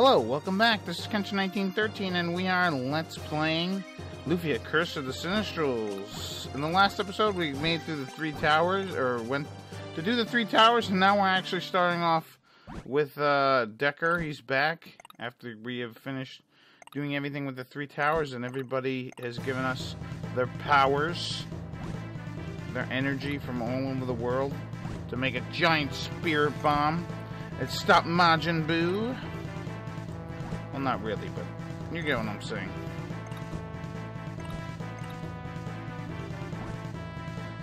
Hello, welcome back. This is Kenshin1913, and we are Let's Playing Lufia, Curse of the Sinistrals. In the last episode, we made it through the 3 towers, or went to do the 3 towers, and now we're actually starting off with Decker. He's back after we have finished doing everything with the 3 towers, and everybody has given us their powers, their energy from all over the world to make a giant spirit bomb and stop Majin Buu. Well, not really, but you get what I'm saying.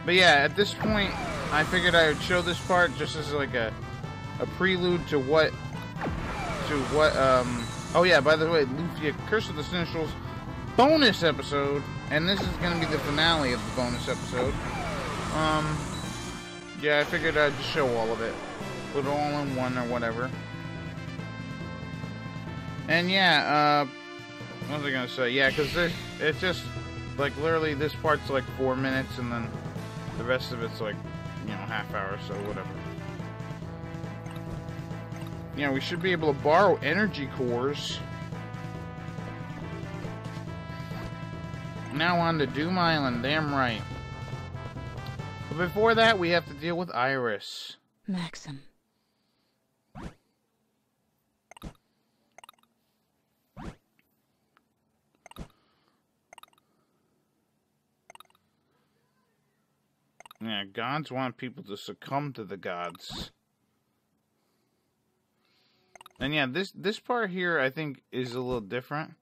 But yeah, at this point, I figured I would show this part just as like a prelude to what, oh yeah, by the way, Lufia, Curse of the Sinistrals bonus episode, and this is going to be the finale of the bonus episode. Yeah, I figured I'd just show all of it. Put it all in one or whatever. And yeah, what was I gonna say? Yeah, because it's just, like, literally this part's like 4 minutes, and then the rest of it's like, you know, half hour or so, whatever. Yeah, we should be able to borrow energy cores. Now on to Doom Island, damn right. But before that, we have to deal with Iris. Maxim. Yeah, gods want people to succumb to the gods. And yeah, this part here, I think, is a little different.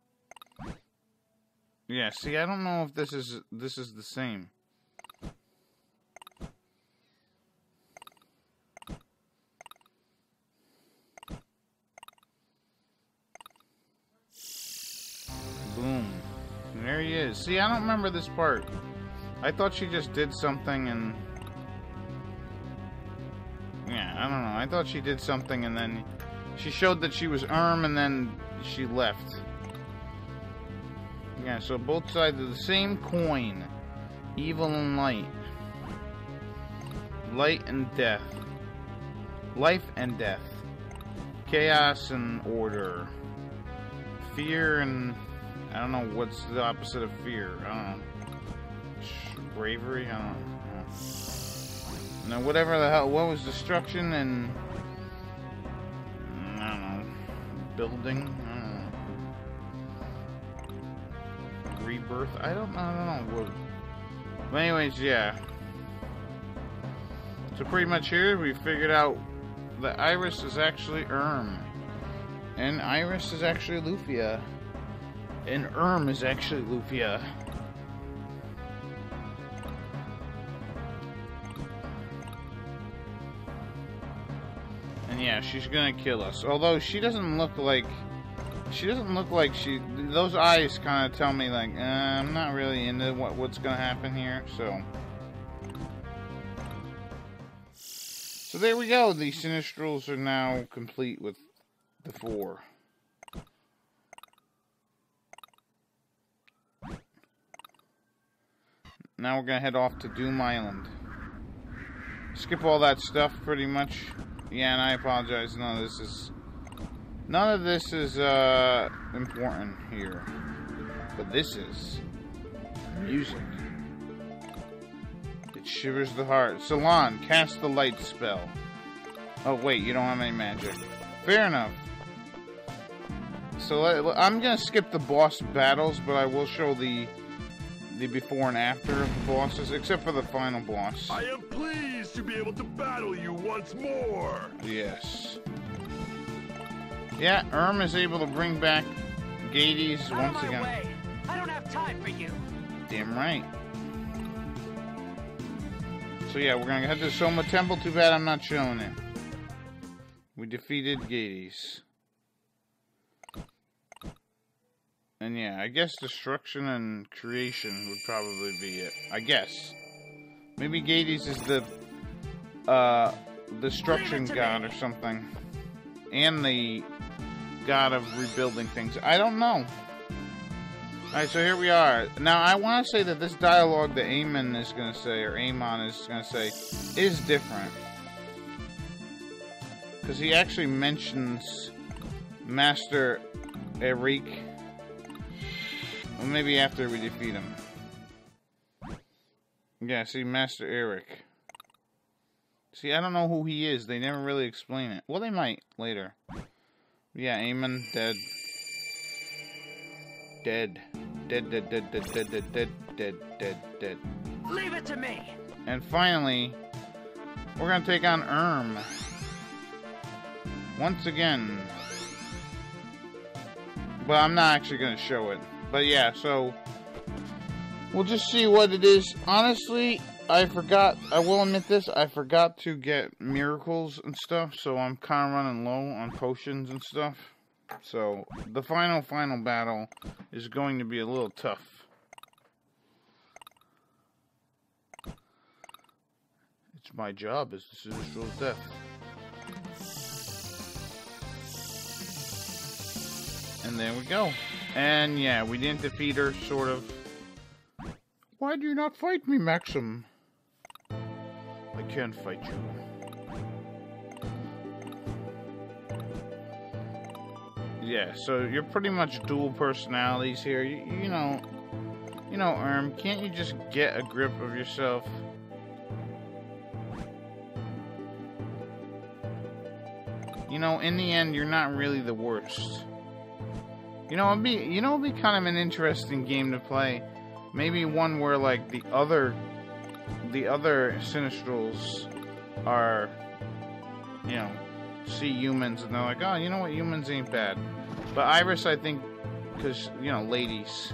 Yeah, see, I don't know if this is the same. Boom. And there he is. See, I don't remember this part. I thought she just did something and... yeah, I don't know. I thought she did something and then she showed that she was Erim and then she left. Yeah, so both sides of the same coin. Evil and light. Light and death. Life and death. Chaos and order. Fear and... I don't know what's the opposite of fear. I don't know. Bravery? I don't know. No, whatever the hell. What was destruction and... I don't know. Building? I don't know. Rebirth? I don't know. But anyways, yeah. So pretty much here, we figured out that Iris is actually Erim. And Iris is actually Lufia. And Erim is actually Lufia. And yeah, she's gonna kill us. Although she doesn't look like she. Those eyes kind of tell me like, I'm not really into what's gonna happen here. So there we go. The Sinistrals are now complete with the 4. Now we're gonna head off to Doom Island. Skip all that stuff pretty much. Yeah, and I apologize. None of this is important here. But this is music. It shivers the heart. Salon, cast the light spell. Oh wait, you don't have any magic. Fair enough. So I'm gonna skip the boss battles, but I will show the before and after of the bosses, except for the final boss. I am pleased to be able to battle you once more. Yes. Yeah, Erim is able to bring back Gades once again. Way. I don't have time for you. Damn right. So yeah, we're gonna head to Soma Temple. Too bad I'm not showing it. We defeated Gades. And yeah, I guess destruction and creation would probably be it. I guess. Maybe Gades is the destruction god or something. And the god of rebuilding things. I don't know. Alright, so here we are. Now, I want to say that this dialogue that Amon is going to say, or Amon is going to say, is different. Because he actually mentions Master Erim. Well, maybe after we defeat him. Yeah, see, Master Erim. See, I don't know who he is. They never really explain it. Well, they might later. Yeah, Eamon, dead. Dead. Dead, dead, dead, dead, dead, dead, dead, dead, dead, dead. Leave it to me. And finally, we're gonna take on Erim. Once again. But I'm not actually gonna show it. But yeah, so we'll just see what it is. Honestly, I will admit this, I forgot to get miracles and stuff, so I'm kind of running low on potions and stuff. So, the final battle is going to be a little tough. It's my job as the Sinistral's death. And there we go. And yeah, we didn't defeat her, sort of. Why do you not fight me, Maxim? I can't fight you. Yeah, so you're pretty much dual personalities here. You know, Erim, can't you just get a grip of yourself? You know, in the end, you're not really the worst. You know, it'd be kind of an interesting game to play. Maybe one where like the other Sinistrals are, you know, see humans and they're like, oh, you know what, humans ain't bad. But Iris, I think, because, you know, ladies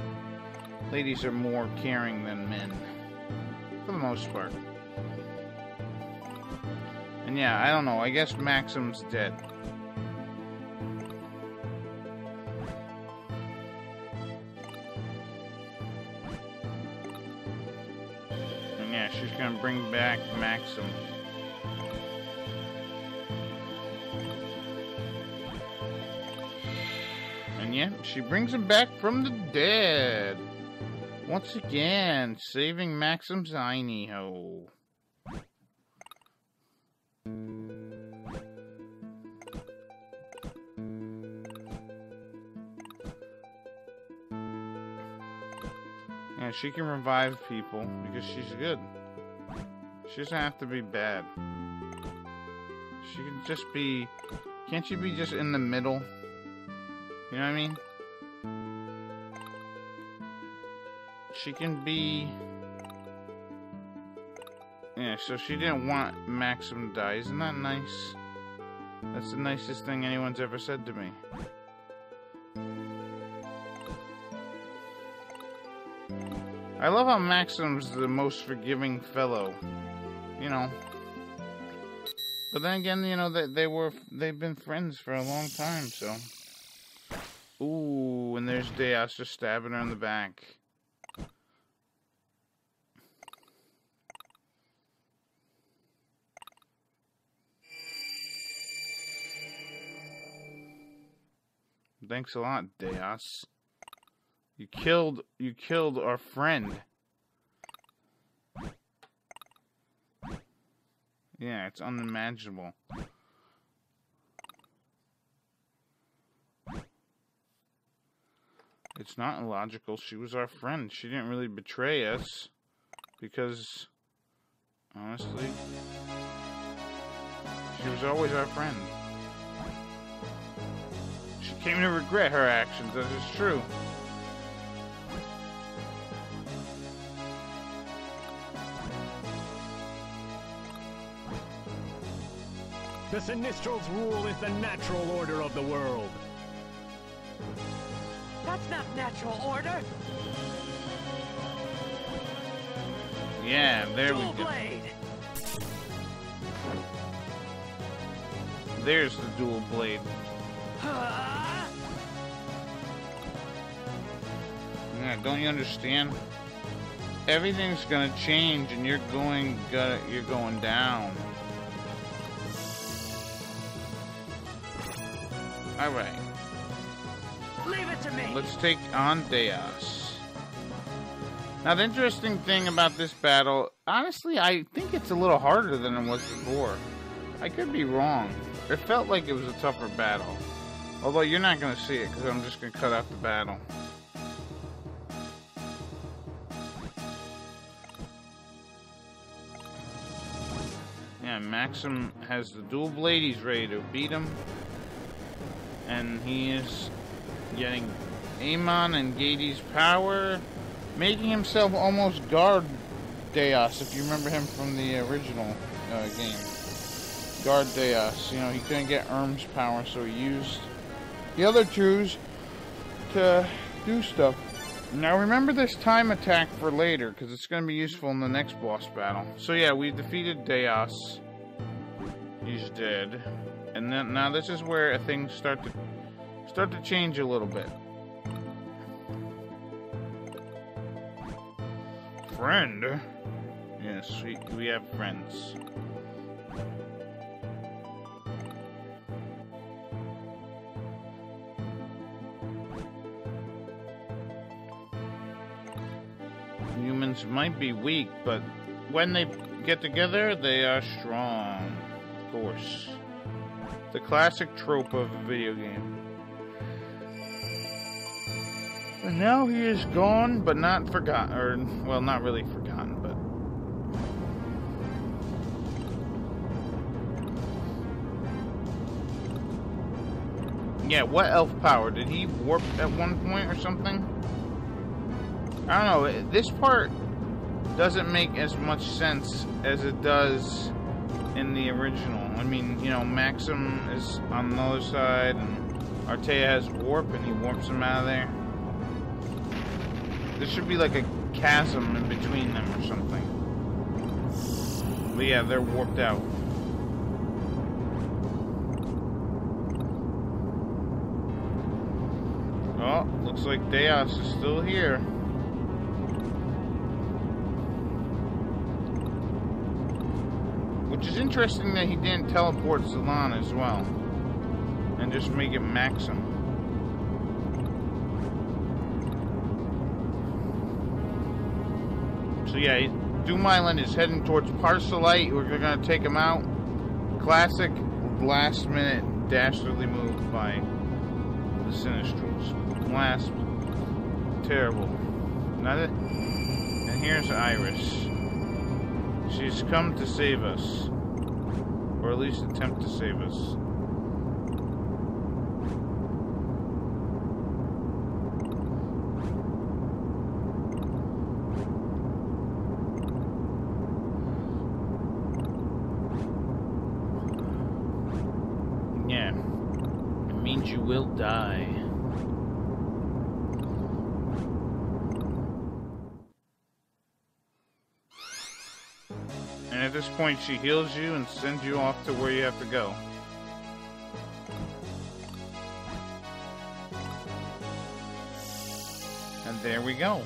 are more caring than men, for the most part. And yeah, I don't know, I guess Maxim's dead. And yeah, she's gonna bring back Maxim. And yeah, she brings him back from the dead. Once again, saving Maxim's tiny ho. Yeah, she can revive people because she's good. She doesn't have to be bad. She can just be... Can't she be just in the middle? You know what I mean? She can be... Yeah, so she didn't want Maxim to die. Isn't that nice? That's the nicest thing anyone's ever said to me. I love how Maxim's the most forgiving fellow. You know. But then again, you know, they've been friends for a long time, so... Ooh, and there's Deus just stabbing her in the back. Thanks a lot, Deus. You killed our friend. Yeah, it's unimaginable. It's not illogical. She was our friend. She didn't really betray us. Because, honestly, she was always our friend. She came to regret her actions, that is true. The Sinistrals' rule is the natural order of the world. That's not natural order. Yeah, there we Dual go. blade. There's the dual blade. Yeah, don't you understand? Everything's gonna change, and you're going down. All right. Leave it to me. Let's take on Deus. Now, the interesting thing about this battle, honestly, I think it's a little harder than it was before. I could be wrong. It felt like it was a tougher battle. Although you're not going to see it because I'm just going to cut out the battle. Yeah, Maxim has the dual blade. He's ready to beat him. And he is getting Amon and Gades' power, making himself almost guard Deus, if you remember him from the original game. Guard Deus. You know, he couldn't get Erim's power, so he used the other twos to do stuff. Now remember this time attack for later, because it's going to be useful in the next boss battle. So yeah, we defeated Deus. He's dead. And then now this is where things start to change a little bit. Friend? Yes, we have friends. Humans might be weak, but when they get together, they are strong. Of course. The classic trope of a video game. And now he is gone, but not forgotten. Or, well, not really forgotten, but... Yeah, what elf power? Did he warp at one point or something? I don't know. This part doesn't make as much sense as it does in the original. I mean, you know, Maxim is on the other side, and Artea has warp, and he warps him out of there. There should be like a chasm in between them or something. But yeah, they're warped out. Oh, looks like Deus is still here. Which is interesting that he didn't teleport Salon as well. And just make it Maxim. So yeah, Doom Island is heading towards Parcelite. We're going to take him out. Classic last minute dastardly move by the Sinistrals. Last. Terrible. Not it? And here's Iris. She's come to save us. Or at least attempt to save us. Yeah. It means you will die. And at this point, she heals you and sends you off to where you have to go. And there we go.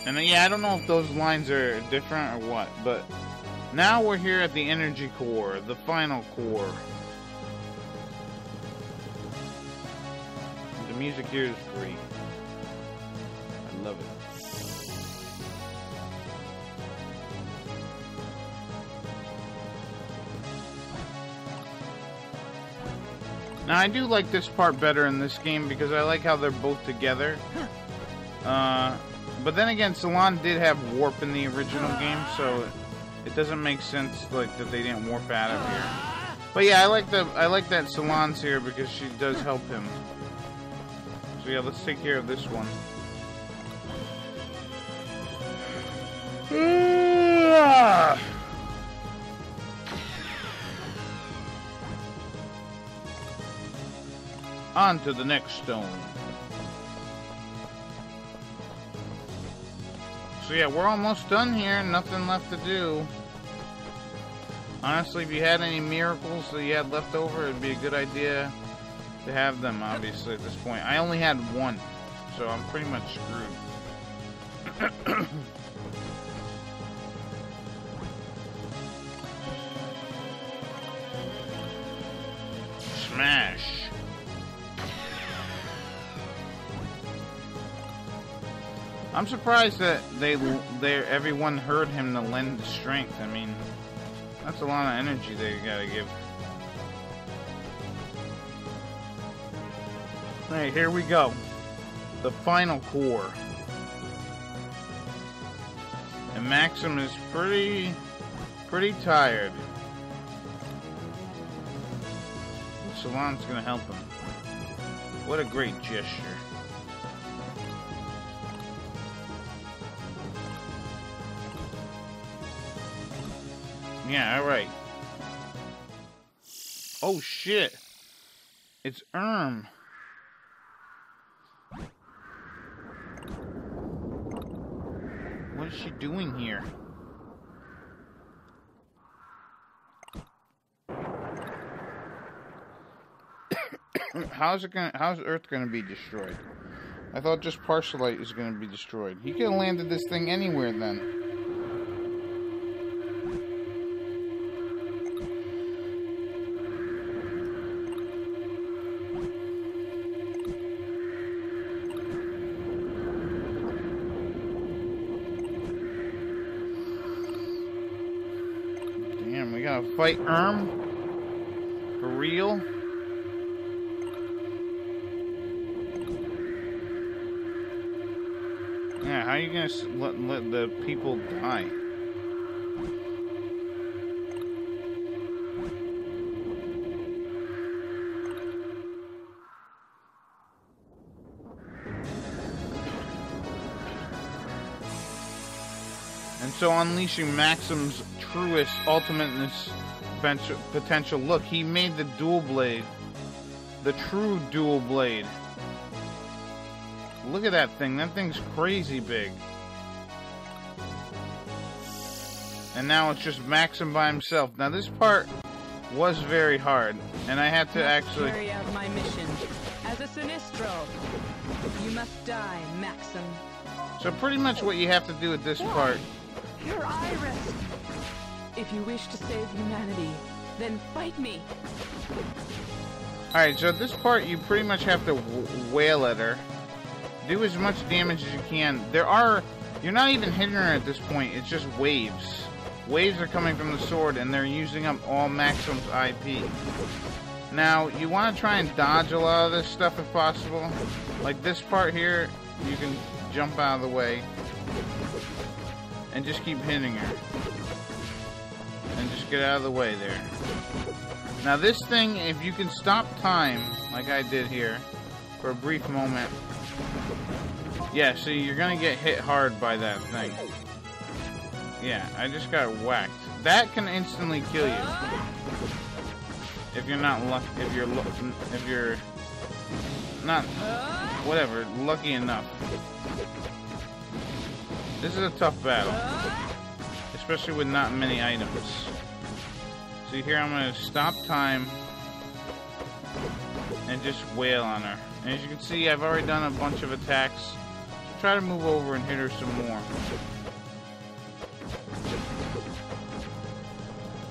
And yeah, I don't know if those lines are different or what, but now we're here at the energy core, the final core. The music here is great. I love it. Now, I do like this part better in this game because I like how they're both together. But then again, Salon did have warp in the original game, so it doesn't make sense like that they didn't warp out of here. But yeah, I like that Salon's here because she does help him. So yeah, let's take care of this one. On to the next stone. So yeah, we're almost done here. Nothing left to do. Honestly, if you had any miracles that you had left over, it'd be a good idea to have them, obviously, at this point. I only had one, so I'm pretty much screwed. Smash. I'm surprised that everyone heard him to lend strength. I mean, That's a lot of energy that you gotta give. Alright, here we go. The final core. And Maxim is pretty tired. Salon's gonna help him. What a great gesture. Yeah, alright. Oh shit. It's Erim. What is she doing here? How's Earth gonna be destroyed? I thought just Parcelite is gonna be destroyed. He could have landed this thing anywhere then. Damn, we gotta fight Erim? For real? Yeah, how are you gonna let the people die? And so unleashing Maxim's truest, ultimateness potential. Look, he made the dual blade. The true dual blade. Look at that thing. That thing's crazy big. And now it's just Maxim by himself. Now this part was very hard, and I had to actually carry out my mission as a Sinistral. You must die, Maxim. So pretty much what you have to do at this part. Your Iris. If you wish to save humanity, then fight me. Alright, so at this part you pretty much have to wail at her. Do as much damage as you can. You're not even hitting her at this point, it's just waves. Waves are coming from the sword and they're using up all Maxim's IP. Now, you want to try and dodge a lot of this stuff if possible. Like this part here, you can jump out of the way. And just keep hitting her. And just get out of the way there. Now this thing, if you can stop time, like I did here, for a brief moment. Yeah, so you're gonna get hit hard by that thing. Yeah, I just got whacked. That can instantly kill you. If you're not if you're not, whatever, lucky enough. This is a tough battle. Especially with not many items. See here, I'm gonna stop time and just wail on her. And as you can see, I've already done a bunch of attacks. So try to move over and hit her some more.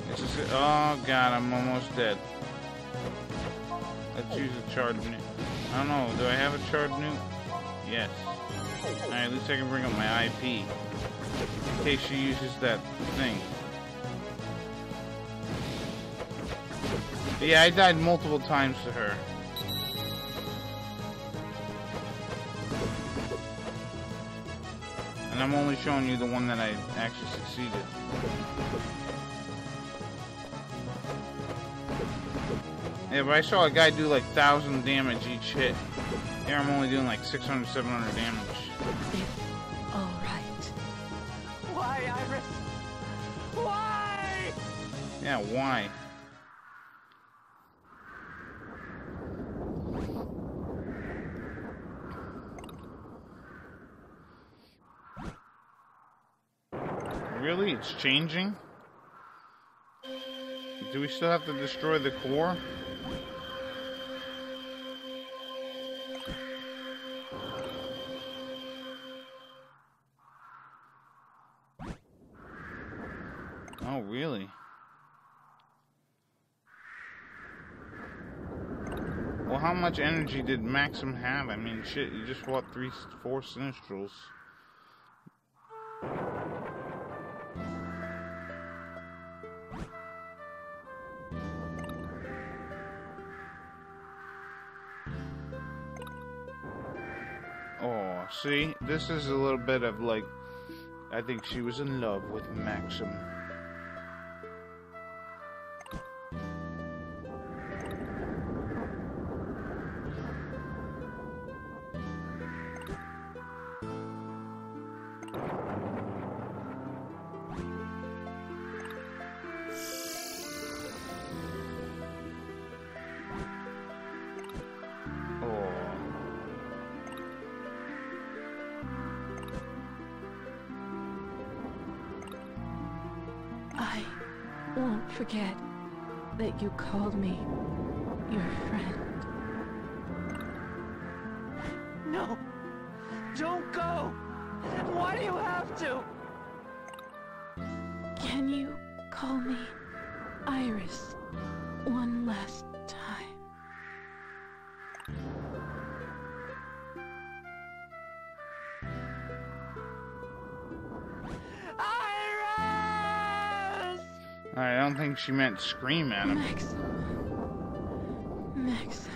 This is it. Oh god, I'm almost dead. Let's use a charred nuke. I don't know, do I have a charred nuke? Yes. Alright, at least I can bring up my IP. In case she uses that thing. But yeah, I died multiple times to her. And I'm only showing you the one that I actually succeeded. Yeah, but I saw a guy do like 1,000 damage each hit. Here I'm only doing like 600, 700 damage. All right. Why, Iris? Why? Yeah, why? Really? It's changing? Do we still have to destroy the core? Oh, really? Well, how much energy did Maxim have? I mean, shit, you just fought 4 Sinistrals. Oh, see? This is a little bit of like, I think she was in love with Maxim. I won't forget that you called me your friend. No! Don't go! Why do you have to? Can you call me Iris one last time? Iris! I don't think she meant scream at him. Maxim.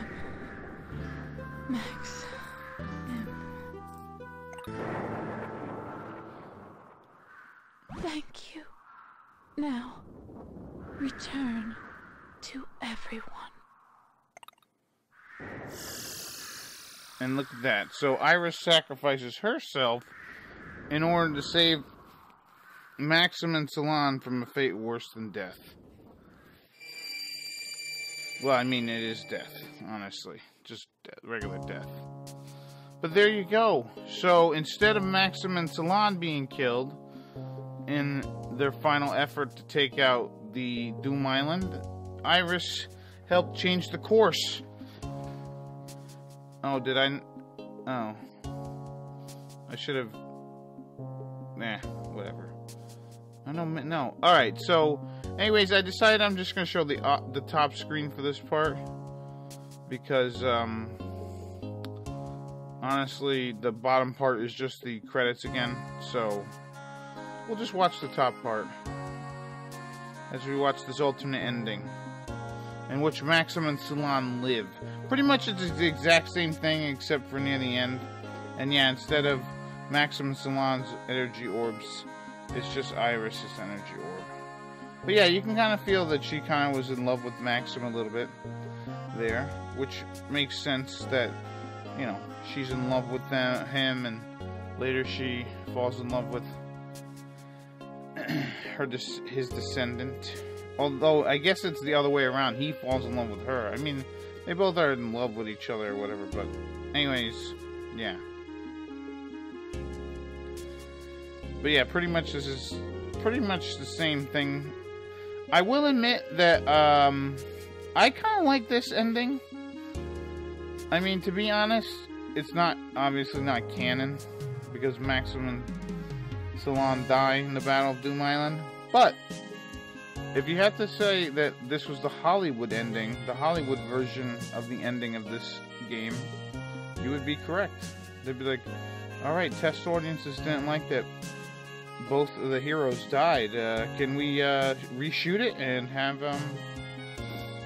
Thank you. Now, return to everyone. And look at that. So Iris sacrifices herself in order to save Maxim and Salon from a fate worse than death. Well, I mean, it is death, honestly. Just regular death. But there you go. So instead of Maxim and Salon being killed in their final effort to take out the Doom Island, Iris helped change the course. Oh, did I? Oh. I should have... Nah, whatever. I don't... No. Alright, so... Anyways, I decided I'm just going to show the top screen for this part. Because, honestly, the bottom part is just the credits again. So, we'll just watch the top part. As we watch this alternate ending. In which Maxim and Salon live. Pretty much it's the exact same thing except for near the end. And yeah, instead of Maxim and Salon's energy orbs, it's just Iris' energy orb. But yeah, you can kind of feel that she kind of was in love with Maxim a little bit there. Which makes sense that, you know, she's in love with him, and later she falls in love with his descendant. Although, I guess it's the other way around. He falls in love with her. I mean, they both are in love with each other or whatever, but anyways, yeah. But yeah, pretty much this is pretty much the same thing. I will admit that, I kind of like this ending. I mean, to be honest, it's not, obviously not canon, because Maxim and Salon die in the Battle of Doom Island, but if you had to say that this was the Hollywood ending, the Hollywood version of the ending of this game, you would be correct. They'd be like, alright, test audiences didn't like that both of the heroes died. Can we reshoot it and have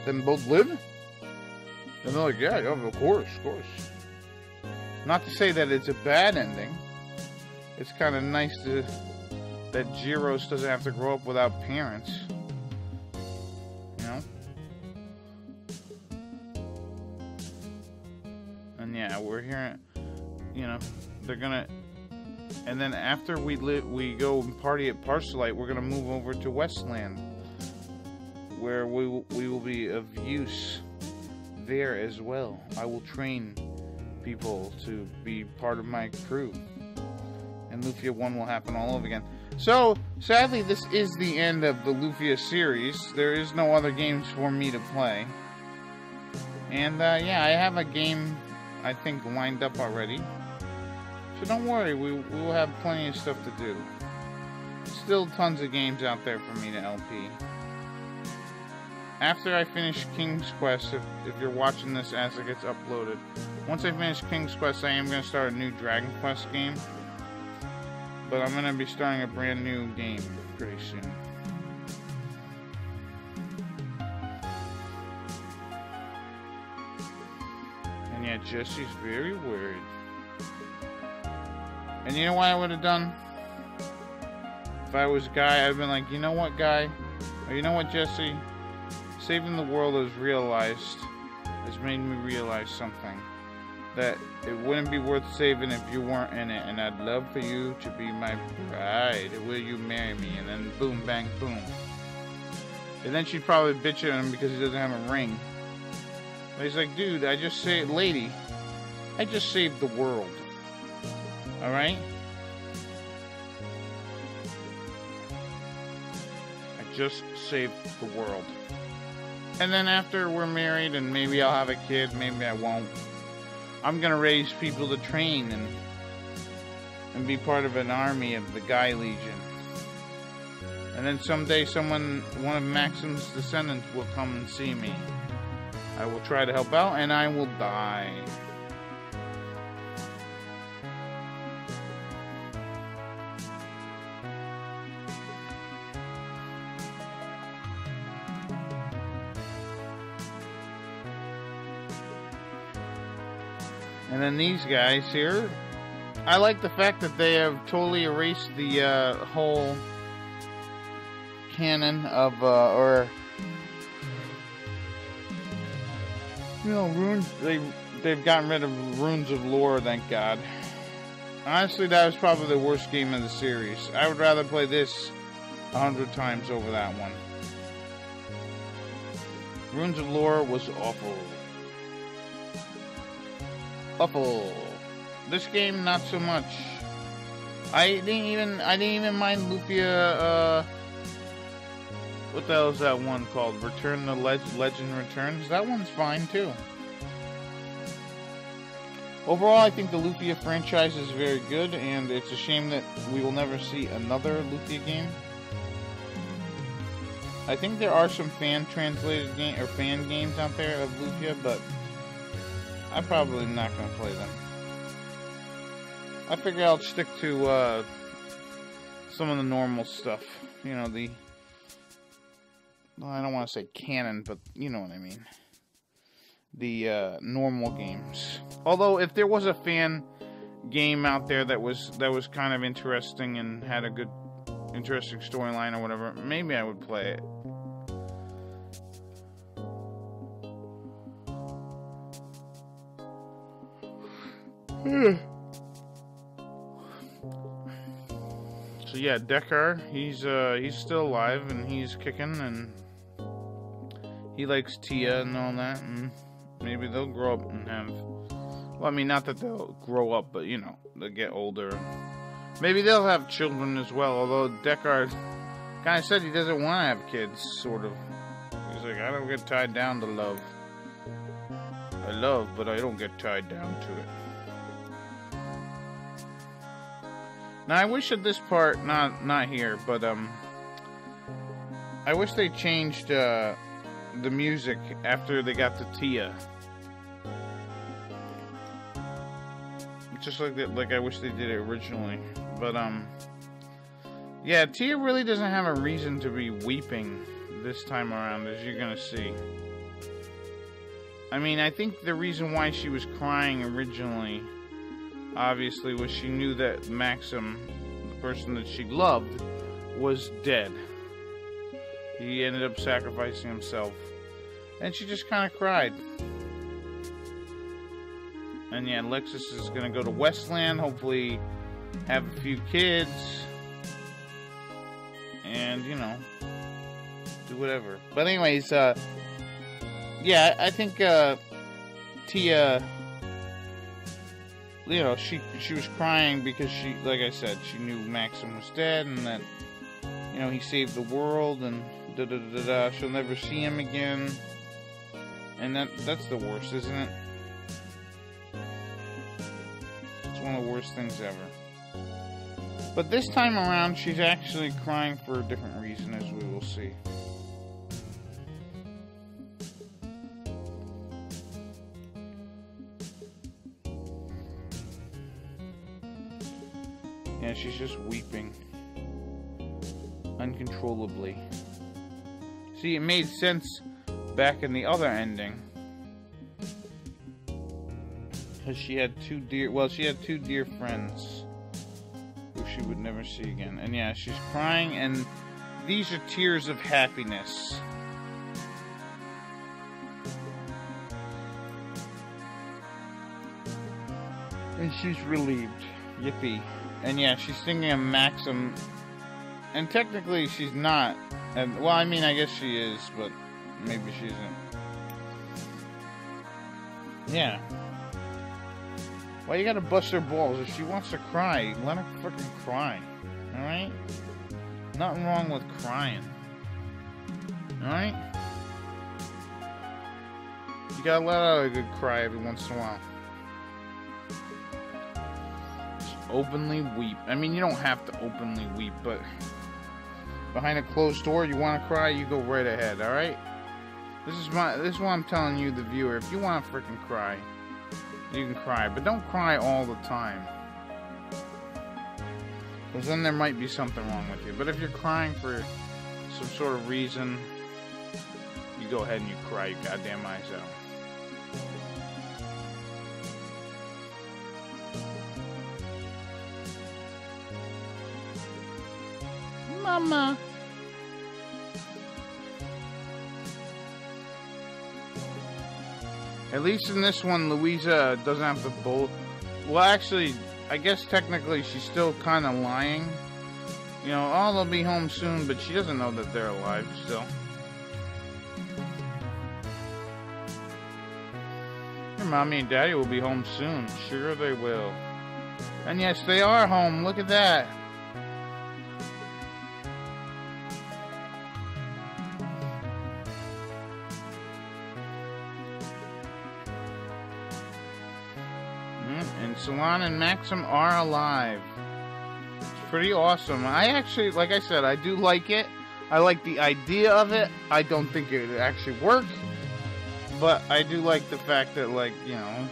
them both live? And they're like, yeah, of course, of course. Not to say that it's a bad ending. It's kind of nice that Gyros doesn't have to grow up without parents. You know? And yeah, we're hearing, you know, they're gonna, and then after we go and party at Parcelite, we're gonna move over to Westland, where we will be of use there as well. I will train people to be part of my crew, and Lufia 1 will happen all over again. So, sadly, this is the end of the Lufia series. There is no other games for me to play. And, yeah, I have a game, I think, lined up already. So don't worry, we will have plenty of stuff to do. Still tons of games out there for me to LP. After I finish King's Quest, if you're watching this as it gets uploaded, once I finish King's Quest, I am going to start a new Dragon Quest game. But I'm going to be starting a brand new game pretty soon. And yeah, Jesse's very worried. And you know what I would have done? If I was Guy, I'd been like, you know what, Guy? Or you know what, Jesse? Saving the world has made me realize something. That it wouldn't be worth saving if you weren't in it. And I'd love for you to be my bride. Will you marry me? And then boom, bang, boom. And then she'd probably bitch at him because he doesn't have a ring. But he's like, dude, I just saved the world. Alright? I just saved the world. And then after we're married and maybe I'll have a kid, maybe I won't. I'm gonna raise people to train and be part of an army of the Guy Legion. And then someday one of Maxim's descendants will come and see me. I will try to help out and I will die. And then these guys here, I like the fact that they have totally erased the whole canon of, runes. They've gotten rid of runes of lore, thank God. Honestly, that was probably the worst game of the series. I would rather play this 100 times over that one. Runes of lore was awful. Awful. This game, not so much. I didn't even mind Lufia. What the hell is that one called? Return the Legend Returns. That one's fine too. Overall, I think the Lufia franchise is very good, and it's a shame that we will never see another Lufia game. I think there are some fan-translated fan games out there of Lufia, but I'm probably not going to play them. I figure I'll stick to some of the normal stuff. You know, well, I don't want to say canon, but you know what I mean. The normal games. Although, if there was a fan game out there that was kind of interesting and had a good, interesting storyline or whatever, maybe I would play it. So yeah, Deckard, he's still alive and he's kicking and he likes Tia and all that, and maybe they'll grow up and have, well, I mean, not that they'll grow up, but you know, they'll get older. Maybe they'll have children as well, although Deckard kind of said he doesn't want to have kids, sort of. He's like, I don't get tied down to love. I love, but I don't get tied down to it. Now, I wish at this part, not here, but, I wish they changed, the music after they got to Tia. Just like that, like I wish they did it originally. But, yeah, Tia really doesn't have a reason to be weeping this time around, as you're gonna see. I mean, I think the reason why she was crying originally, obviously, was she knew that Maxim, the person that she loved, was dead. He ended up sacrificing himself. And she just kind of cried. And yeah, Lexus is going to go to Westland, hopefully have a few kids. And, you know, do whatever. But anyways, yeah, I think Tia, you know, she was crying because she, like I said, she knew Maxim was dead and that, you know, he saved the world and da-da-da-da-da. She'll never see him again. And that's the worst, isn't it? It's one of the worst things ever. But this time around, she's actually crying for a different reason, as we will see. Yeah, she's just weeping uncontrollably. See, it made sense back in the other ending, because she had two dear friends, who she would never see again. And yeah, she's crying, and these are tears of happiness. And she's relieved. Yippee. And yeah, she's thinking of Maxim. And technically she's not. And, well, I mean, I guess she is, but maybe she isn't. Yeah. Why you gotta bust her balls? If she wants to cry, let her freaking cry. Alright? Nothing wrong with crying. Alright? You gotta let out a good cry every once in a while. Just openly weep. I mean, you don't have to openly weep, but behind a closed door, you want to cry, you go right ahead, alright? This is what I'm telling you, the viewer. If you want to freaking cry, you can cry, but don't cry all the time. Because then there might be something wrong with you. But if you're crying for some sort of reason, you go ahead and you cry your goddamn eyes out. Mama. At least in this one, Louisa doesn't have to bolt. Well, actually, I guess technically she's still kind of lying. You know, oh, they'll be home soon, but she doesn't know that they're alive still. Your mommy and daddy will be home soon. Sure they will. And yes, they are home. Look at that. And Salon and Maxim are alive. It's pretty awesome. I actually, like I said, I do like it. I like the idea of it. I don't think it would actually work. But I do like the fact that, like, you know,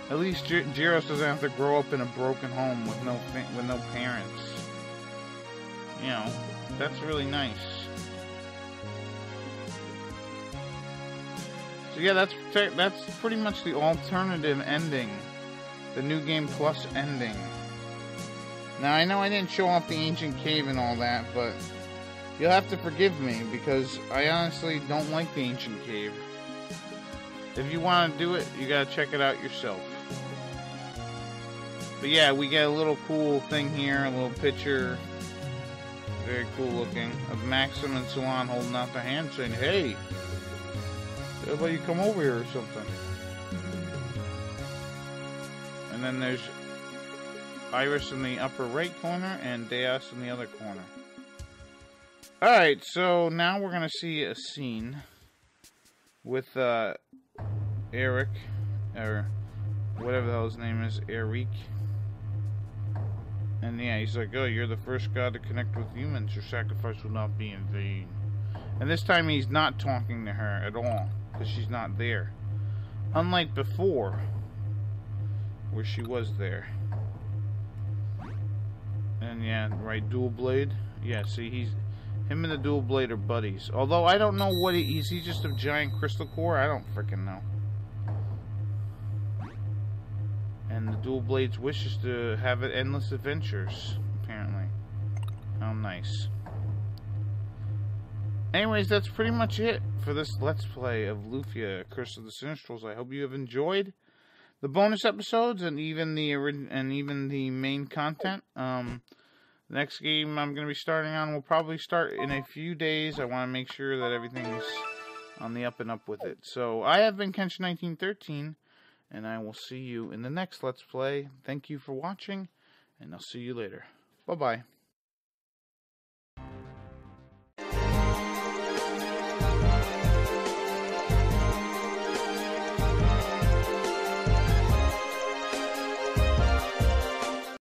at least Gyros doesn't have to grow up in a broken home with no parents. You know, that's really nice. So yeah, that's pretty much the alternative ending. The New Game Plus ending. Now, I know I didn't show off the ancient cave and all that, but you'll have to forgive me because I honestly don't like the ancient cave. If you want to do it, you gotta check it out yourself. But yeah, we get a little cool thing here, a little picture. Very cool looking. Of Maxim and Salon holding out their hands saying, hey, everybody come over here or something. And then there's Iris in the upper right corner and Deus in the other corner. Alright, so now we're going to see a scene with Eric, or whatever the hell his name is, Eric. And yeah, he's like, oh, you're the first god to connect with humans. Your sacrifice will not be in vain. And this time he's not talking to her at all, because she's not there. Unlike before, where she was there. And yeah, right, dual blade. Yeah, see, him and the dual blade are buddies. Although I don't know what is he just a giant crystal core? I don't freaking know. And the dual blade's wish is to have endless adventures, apparently. How nice. Anyways, that's pretty much it for this Let's Play of Lufia, Curse of the Sinistrals. I hope you have enjoyed the bonus episodes and even the main content. The next game I'm going to be starting on will probably start in a few days. I want to make sure that everything's on the up and up with it. So I have been Kench1913, and I will see you in the next Let's Play. Thank you for watching, and I'll see you later. Bye-bye.